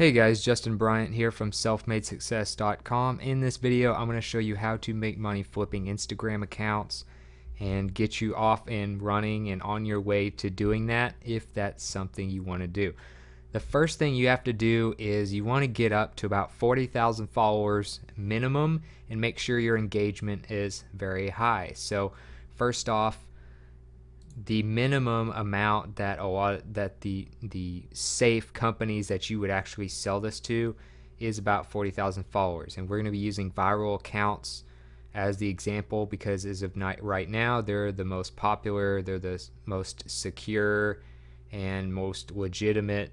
Hey guys, Justin Bryant here from selfmadesuccess.com. In this video, I'm going to show you how to make money flipping Instagram accounts and get you off and running and on your way to doing that if that's something you want to do. The first thing you have to do is you want to get up to about 40,000 followers minimum and make sure your engagement is very high. So first off, the minimum amount that the safe companies that you would actually sell this to is about 40,000 followers, and we're going to be using viral accounts as the example because as of right now they're the most popular, they're the most secure and most legitimate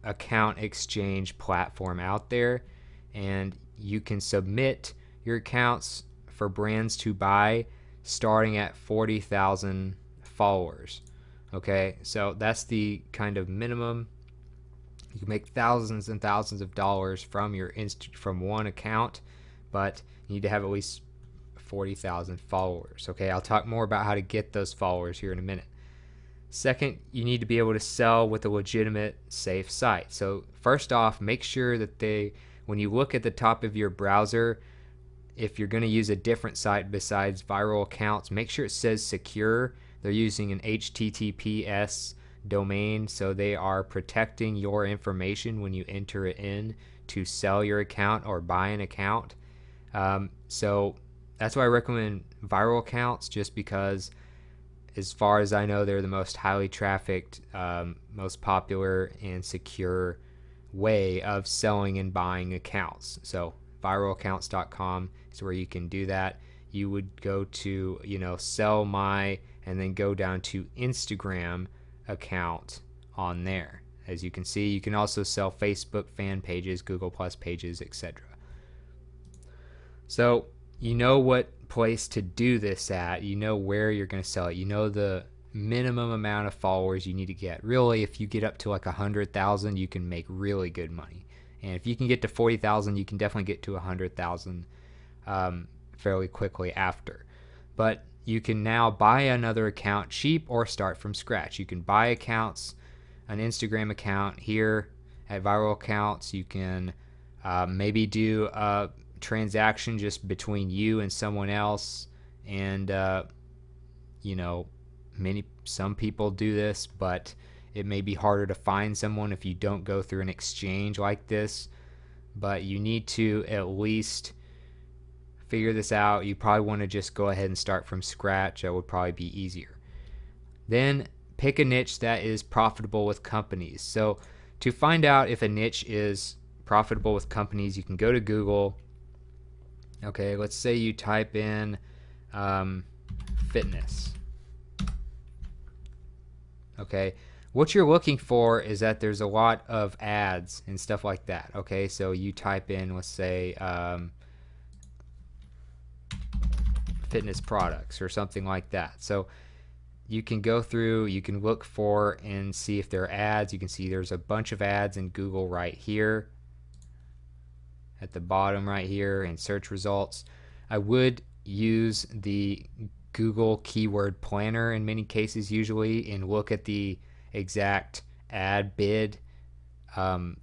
account exchange platform out there, and you can submit your accounts for brands to buy starting at 40,000 followers. Okay, so that's the kind of minimum. You can make thousands and thousands of dollars from from one account, but you need to have at least 40,000 followers. Okay, I'll talk more about how to get those followers here in a minute. Second, you need to be able to sell with a legitimate, safe site. So first off, make sure that when you look at the top of your browser, if you're going to use a different site besides viral accounts, make sure it says secure. They're using an HTTPS domain, so they are protecting your information when you enter it in to sell your account or buy an account. So that's why I recommend viral accounts, just because as far as I know, they're the most highly trafficked, most popular and secure way of selling and buying accounts. So viralaccounts.com is where you can do that. You would go to, sell my, and then go down to Instagram account on there. As you can see, you can also sell Facebook fan pages, Google Plus pages, etc. So you know what place to do this at, you know where you're going to sell it, you know the minimum amount of followers you need to get. Really, if you get up to like 100,000, you can make really good money. And if you can get to 40,000, you can definitely get to 100,000 fairly quickly after. But you can now buy another account cheap or start from scratch. You can buy accounts, an Instagram account here at Viral Accounts. You can maybe do a transaction just between you and someone else, and some people do this, but it may be harder to find someone if you don't go through an exchange like this. But you need to at least figure this out. You probably want to just go ahead and start from scratch. That would probably be easier. Then pick a niche that is profitable with companies. So to find out if a niche is profitable with companies, you can go to Google. Okay, let's say you type in fitness. Okay, what you're looking for is that there's a lot of ads and stuff like that. Okay, so you type in, let's say, fitness products or something like that. So you can go through, you can look for and see if there are ads. You can see there's a bunch of ads in Google right here at the bottom right here in search results. I would use the Google keyword planner in many cases usually and look at the exact ad bid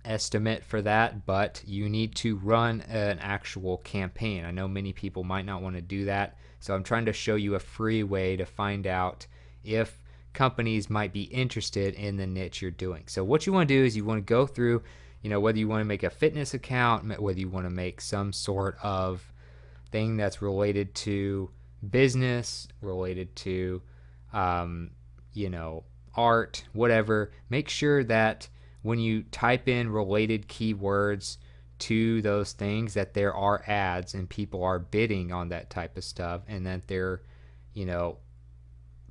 estimate for that, but you need to run an actual campaign. I know many people might not want to do that, so I'm trying to show you a free way to find out if companies might be interested in the niche you're doing. So what you want to do is you want to go through, whether you want to make a fitness account, whether you want to make some sort of thing that's related to business, related to art, whatever. Make sure that when you type in related keywords to those things, that there are ads and people are bidding on that type of stuff, and that they're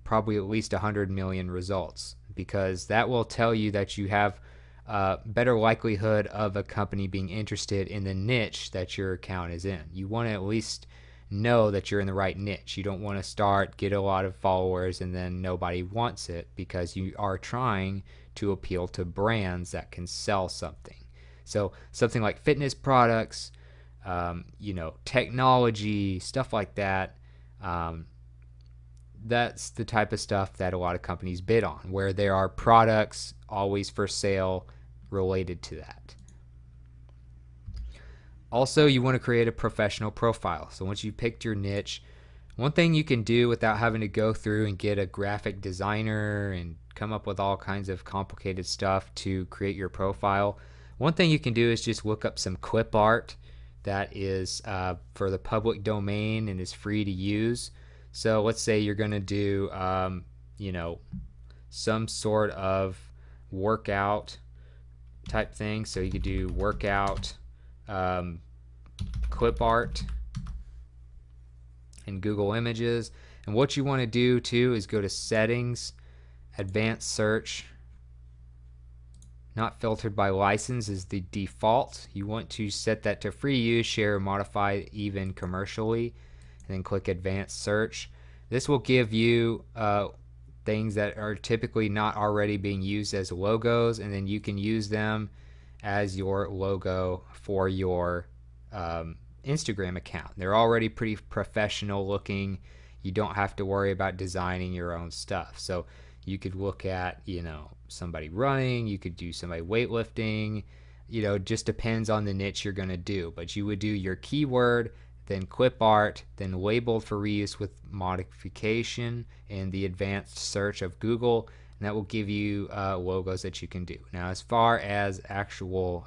probably at least 100 million results, because that will tell you that you have a better likelihood of a company being interested in the niche that your account is in. You want to at least know that you're in the right niche. You don't want to get a lot of followers and then nobody wants it, because you are trying to appeal to brands that can sell something. So something like fitness products, technology, stuff like that. That's the type of stuff that a lot of companies bid on, where there are products always for sale related to that. Also, you want to create a professional profile. So once you picked your niche, one thing you can do without having to go through and get a graphic designer and come up with all kinds of complicated stuff to create your profile, one thing you can do is just look up some clip art that is for the public domain and is free to use. So let's say you're going to do, some sort of workout type thing. So you could do workout clip art in Google Images. And what you want to do too is go to Settings, Advanced Search. Not filtered by license is the default. You want to set that to free use, share, modify even commercially, and then click Advanced Search. This will give you things that are typically not already being used as logos, and then you can use them as your logo for your Instagram account. They're already pretty professional looking. You don't have to worry about designing your own stuff. So you could look at, somebody running, you could do somebody weightlifting, just depends on the niche you're going to do. But you would do your keyword, then clip art, then labeled for reuse with modification in the advanced search of Google, and that will give you logos that you can do. Now, as far as actual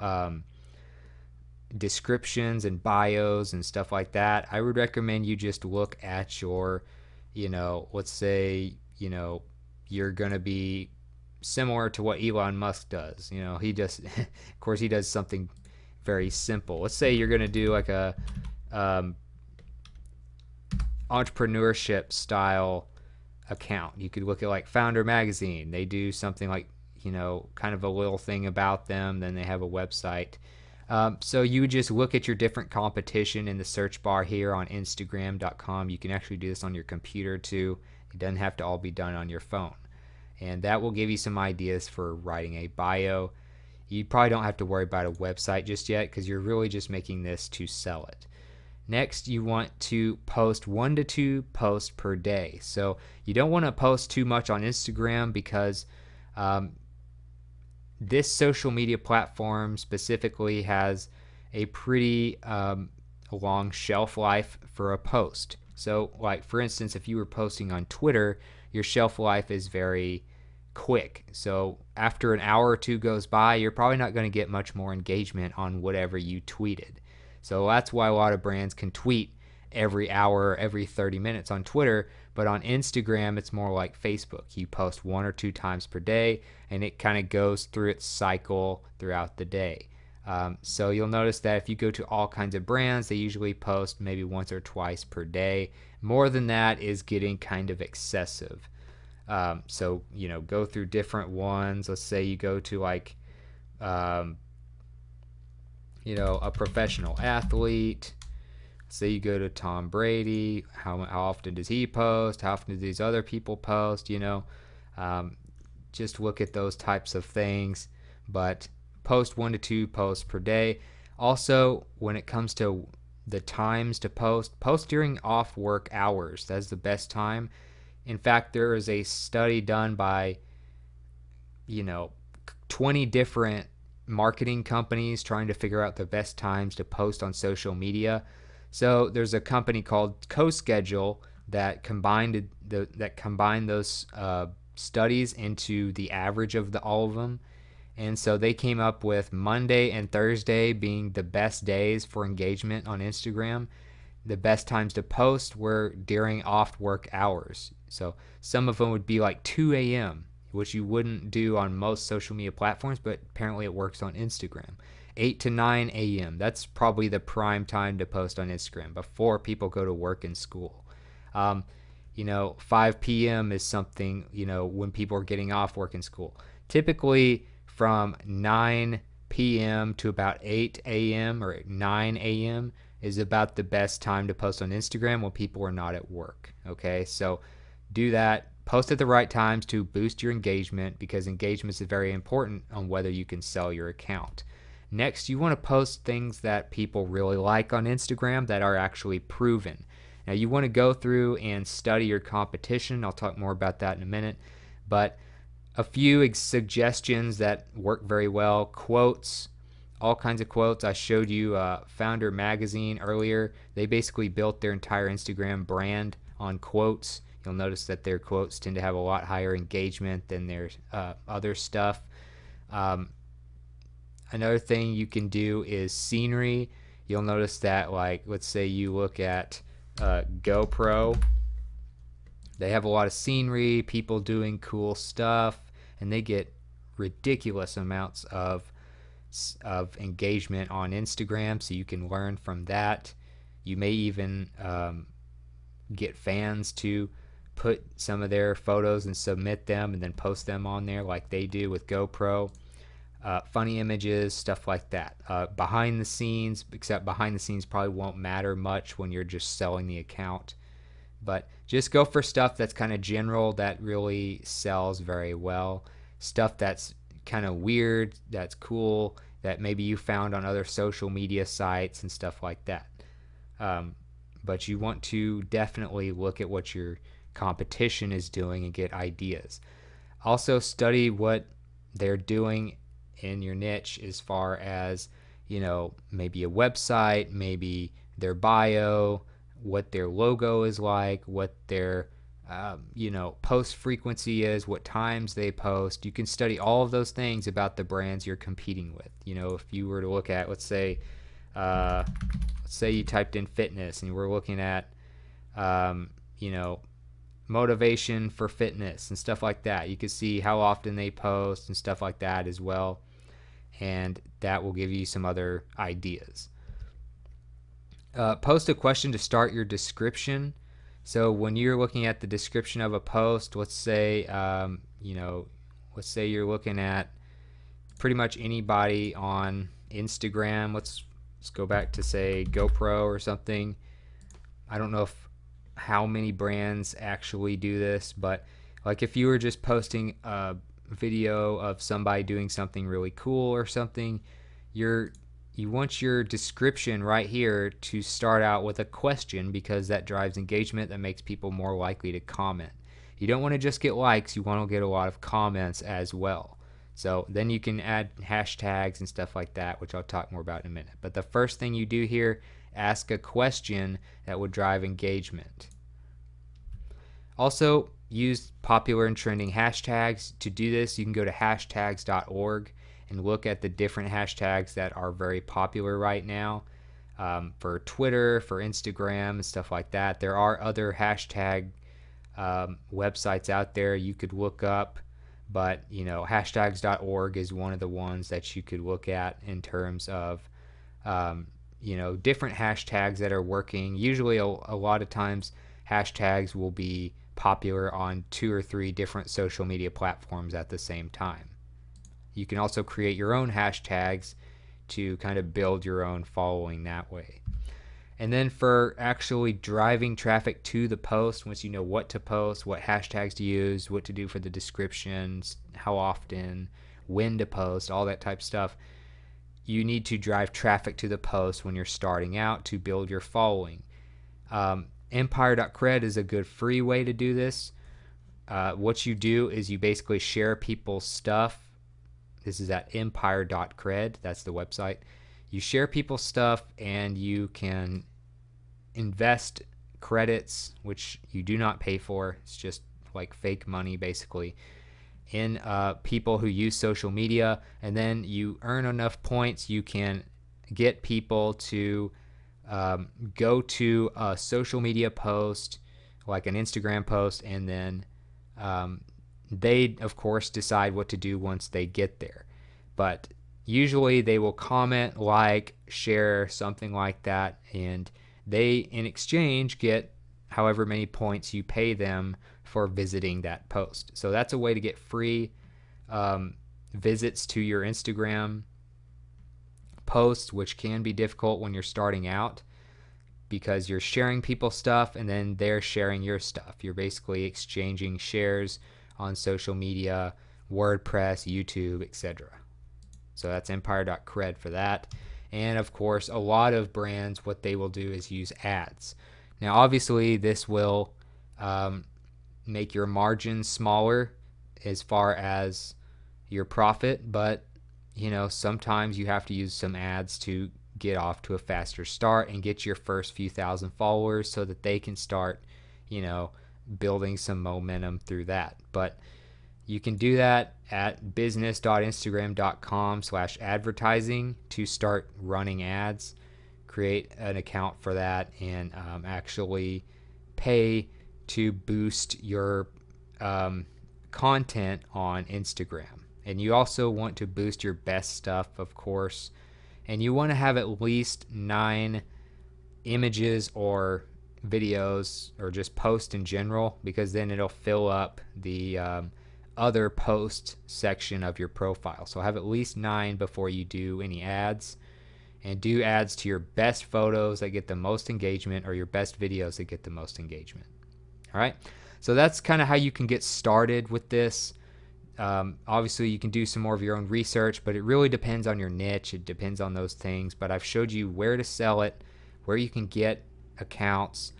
descriptions and bios and stuff like that, I would recommend you just look at your, let's say, you're going to be similar to what Elon Musk does. He just, of course, he does something very simple. Let's say you're going to do like a entrepreneurship style account. You could look at like Founder Magazine. They do something like, kind of a little thing about them. Then they have a website. So you would just look at your different competition in the search bar here on Instagram.com. You can actually do this on your computer too. It doesn't have to all be done on your phone. And that will give you some ideas for writing a bio. You probably don't have to worry about a website just yet because you're really just making this to sell it. Next, you want to post 1 to 2 posts per day. So you don't want to post too much on Instagram because this social media platform specifically has a pretty long shelf life for a post. So like for instance, if you were posting on Twitter, your shelf life is very quick. So after an hour or two goes by, you're probably not going to get much more engagement on whatever you tweeted. So that's why a lot of brands can tweet every hour, every 30 minutes on Twitter, but on Instagram it's more like Facebook. You post 1 or 2 times per day and it kind of goes through its cycle throughout the day. So you'll notice that if you go to all kinds of brands, they usually post maybe once or twice per day. More than that is getting kind of excessive. So go through different ones. Let's say you go to like a professional athlete. Say you go to Tom Brady. How often does he post? How often do these other people post? Just look at those types of things. But post 1 to 2 posts per day. Also, when it comes to the times to post during off work hours. That's the best time. In fact, there is a study done by 20 different marketing companies trying to figure out the best times to post on social media. So there's a company called CoSchedule that combined those studies into the average of all of them. And so they came up with Monday and Thursday being the best days for engagement on Instagram. The best times to post were during off work hours. So some of them would be like 2 a.m., which you wouldn't do on most social media platforms, but apparently it works on Instagram. 8 to 9 a.m. That's probably the prime time to post on Instagram before people go to work and school. 5 p.m. is something, when people are getting off work and school. Typically from 9 p.m. to about 8 a.m. or 9 a.m. is about the best time to post on Instagram when people are not at work. Okay, so do that. Post at the right times to boost your engagement because engagement is very important on whether you can sell your account. Next, you want to post things that people really like on Instagram that are actually proven. Now, you want to go through and study your competition. I'll talk more about that in a minute. But a few suggestions that work very well: quotes, all kinds of quotes. I showed you Founder Magazine earlier. They basically built their entire Instagram brand on quotes. You'll notice that their quotes tend to have a lot higher engagement than their other stuff. Another thing you can do is scenery. You'll notice that, like, let's say you look at GoPro. They have a lot of scenery, people doing cool stuff, and they get ridiculous amounts of engagement on Instagram, so you can learn from that. You may even get fans to put some of their photos and submit them and then post them on there like they do with GoPro. Funny images, stuff like that. Behind the scenes, except behind the scenes probably won't matter much when you're just selling the account. But just go for stuff that's kind of general that really sells very well. Stuff that's kind of weird, that's cool, that maybe you found on other social media sites and stuff like that. But you want to definitely look at what your competition is doing and get ideas. Also study what they're doing in your niche as far as, you know, maybe a website, maybe their bio, what their logo is like, what their post frequency is, what times they post. You can study all of those things about the brands you're competing with. You know, if you were to look at, let's say you typed in fitness and we're looking at motivation for fitness and stuff like that, you can see how often they post and stuff like that as well, and that will give you some other ideas. Post a question to start your description. So when you're looking at the description of a post, let's say you're looking at pretty much anybody on Instagram. Let's go back to, say, GoPro or something. I don't know how many brands actually do this, but like if you were just posting a video of somebody doing something really cool or something, you want your description right here to start out with a question, because that drives engagement, that makes people more likely to comment. You don't want to just get likes, you want to get a lot of comments as well. So then you can add hashtags and stuff like that, which I'll talk more about in a minute. But the first thing you do here, ask a question that would drive engagement. Also, use popular and trending hashtags. To do this, you can go to hashtags.org and look at the different hashtags that are very popular right now for Twitter, for Instagram, and stuff like that. There are other hashtag websites out there you could look up, but hashtags.org is one of the ones that you could look at in terms of different hashtags that are working. Usually a lot of times hashtags will be popular on 2 or 3 different social media platforms at the same time. You can also create your own hashtags to kind of build your own following that way. And then for actually driving traffic to the post, once you know what to post, what hashtags to use, what to do for the descriptions, how often, when to post, all that type of stuff, you need to drive traffic to the post when you're starting out to build your following. Empire.cred is a good free way to do this. What you do is you basically share people's stuff. This is at empire.cred. That's the website. You share people's stuff and you can invest credits, which you do not pay for. It's just like fake money basically, in people who use social media, and then you earn enough points you can get people to go to a social media post, like an Instagram post, and then they of course decide what to do once they get there. But usually they will comment, like, share, something like that, and they in exchange get however many points you pay them for visiting that post. So that's a way to get free visits to your Instagram posts, which can be difficult when you're starting out because you're sharing people's stuff and then they're sharing your stuff. You're basically exchanging shares on social media, WordPress, YouTube, etc. So that's empire.cred for that. And of course, a lot of brands, what they will do is use ads. Now obviously this will make your margins smaller as far as your profit, but you know, sometimes you have to use some ads to get off to a faster start and get your first few thousand followers so that they can start, you know, building some momentum through that. But you can do that at business.instagram.com/advertising to start running ads. Create an account for that and actually pay to boost your content on Instagram. And you also want to boost your best stuff, of course. And you want to have at least 9 images or videos or just post in general, because then it'll fill up the other post section of your profile. So have at least 9 before you do any ads, and do ads to your best photos that get the most engagement or your best videos that get the most engagement. All right, so that's kind of how you can get started with this. Obviously you can do some more of your own research, but it really depends on your niche. It depends on those things, but I've showed you where to sell it, where you can get accounts,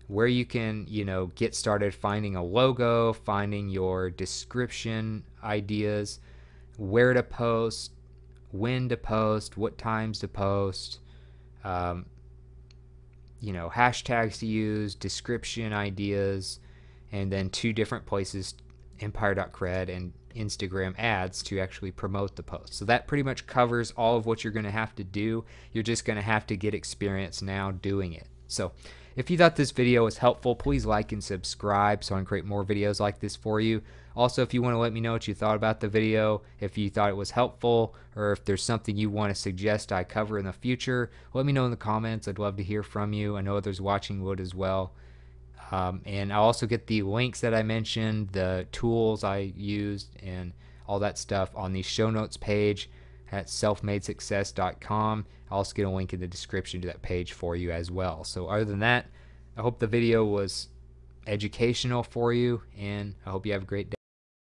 where you can, you know, get started finding a logo, finding your description ideas, where to post, when to post, what times to post, you know, hashtags to use, description ideas, and then 2 different places, empire.cred and Instagram ads, to actually promote the post. So that pretty much covers all of what you're going to have to do. You're just going to have to get experience now doing it. So if you thought this video was helpful, please like and subscribe so I can create more videos like this for you. Also, if you want to let me know what you thought about the video, if you thought it was helpful, or if there's something you want to suggest I cover in the future, let me know in the comments. I'd love to hear from you. I know others watching would as well. And I'll also get the links that I mentioned, the tools I used, and all that stuff on the show notes page at selfmadesuccess.com. I'll also get a link in the description to that page for you as well. So other than that, I hope the video was educational for you, and I hope you have a great day.